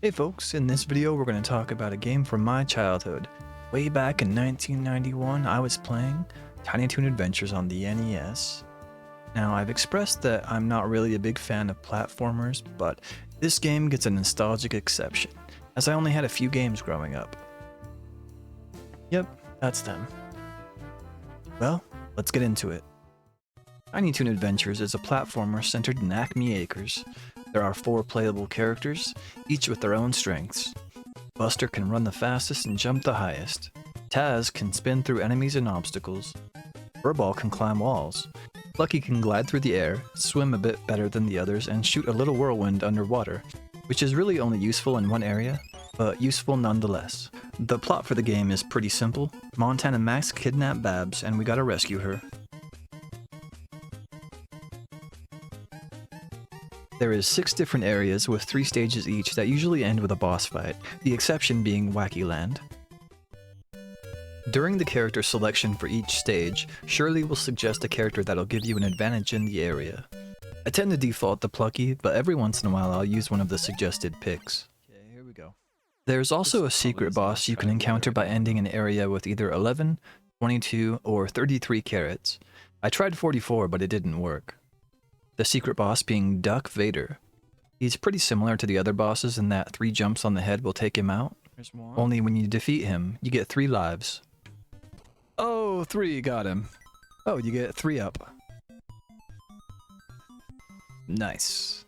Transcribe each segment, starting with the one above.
Hey folks, in this video we're going to talk about a game from my childhood. Way back in 1991 I was playing Tiny Toon Adventures on the NES. Now I've expressed that I'm not really a big fan of platformers, but this game gets a nostalgic exception, as I only had a few games growing up. Yep, that's them. Well, let's get into it. Tiny Toon Adventures is a platformer centered in Acme Acres. There are 4 playable characters, each with their own strengths. Buster can run the fastest and jump the highest. Taz can spin through enemies and obstacles. Furball can climb walls. Plucky can glide through the air, swim a bit better than the others, and shoot a little whirlwind underwater, which is really only useful in one area, but useful nonetheless. The plot for the game is pretty simple. Montana Max kidnapped Babs, and we gotta rescue her. There is 6 different areas with 3 stages each that usually end with a boss fight, the exception being Wacky Land. During the character selection for each stage, Shirley will suggest a character that'll give you an advantage in the area. I tend to default to Plucky, but every once in a while I'll use one of the suggested picks. Okay, here we go. There's also a secret boss you can encounter by ending an area with either 11, 22, or 33 carrots. I tried 44, but it didn't work. The secret boss being Duck Vader. He's pretty similar to the other bosses in that 3 jumps on the head will take him out. Only when you defeat him, you get 3 lives. Oh, 3, got him. Oh, you get 3 up. Nice.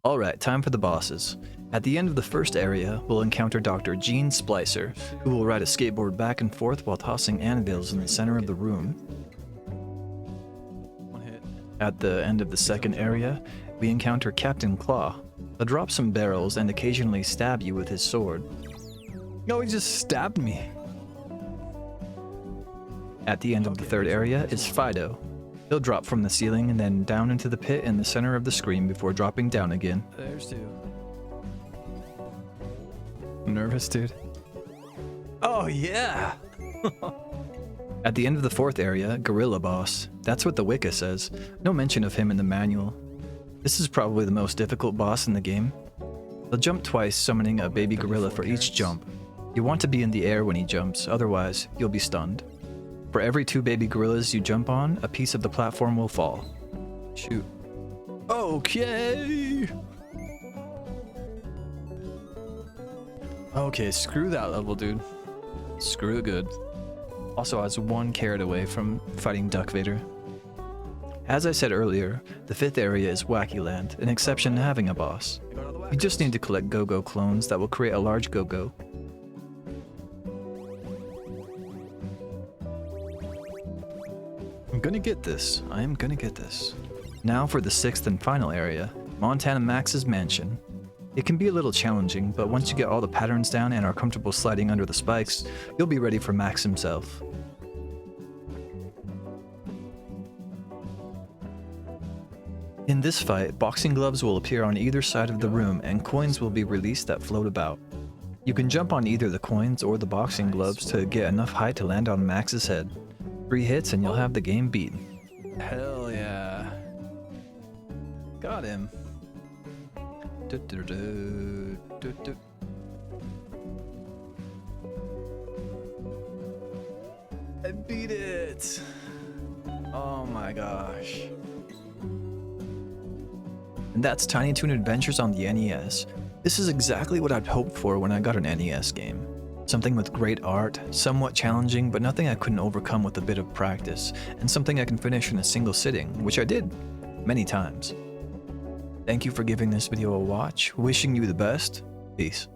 Alright, time for the bosses. At the end of the first area, we'll encounter Dr. Gene Splicer, who will ride a skateboard back and forth while tossing anvils in the center of the room. At the end of the second area, we encounter Captain Claw. He'll drop some barrels and occasionally stab you with his sword. No, he just stabbed me! At the end of the third area is Fido. He'll drop from the ceiling and then down into the pit in the center of the screen before dropping down again. There's 2. I'm nervous, dude. Oh yeah! At the end of the 4th area, Gorilla Boss. That's what the Wicca says. No mention of him in the manual. This is probably the most difficult boss in the game. He'll jump twice, summoning a baby gorilla for each jump. You want to be in the air when he jumps, otherwise you'll be stunned. For every 2 baby gorillas you jump on, a piece of the platform will fall. Shoot. Okay! Okay, screw that level, dude. Screw it good. Also, I was 1 carrot away from fighting Duck Vader. As I said earlier, the 5th area is Wacky Land, an exception to having a boss. You just need to collect Go-Go clones that will create a large Go-Go. I'm gonna get this. I am gonna get this. Now for the 6th and final area, Montana Max's Mansion. It can be a little challenging, but once you get all the patterns down and are comfortable sliding under the spikes, you'll be ready for Max himself. In this fight, boxing gloves will appear on either side of the room and coins will be released that float about. You can jump on either the coins or the boxing gloves to get enough height to land on Max's head. 3 hits and you'll have the game beaten. Hell yeah. Got him. I beat it! Oh my gosh. And that's Tiny Toon Adventures on the NES. This is exactly what I'd hoped for when I got an NES game. Something with great art, somewhat challenging, but nothing I couldn't overcome with a bit of practice, and something I can finish in a single sitting, which I did, many times. Thank you for giving this video a watch, wishing you the best, peace.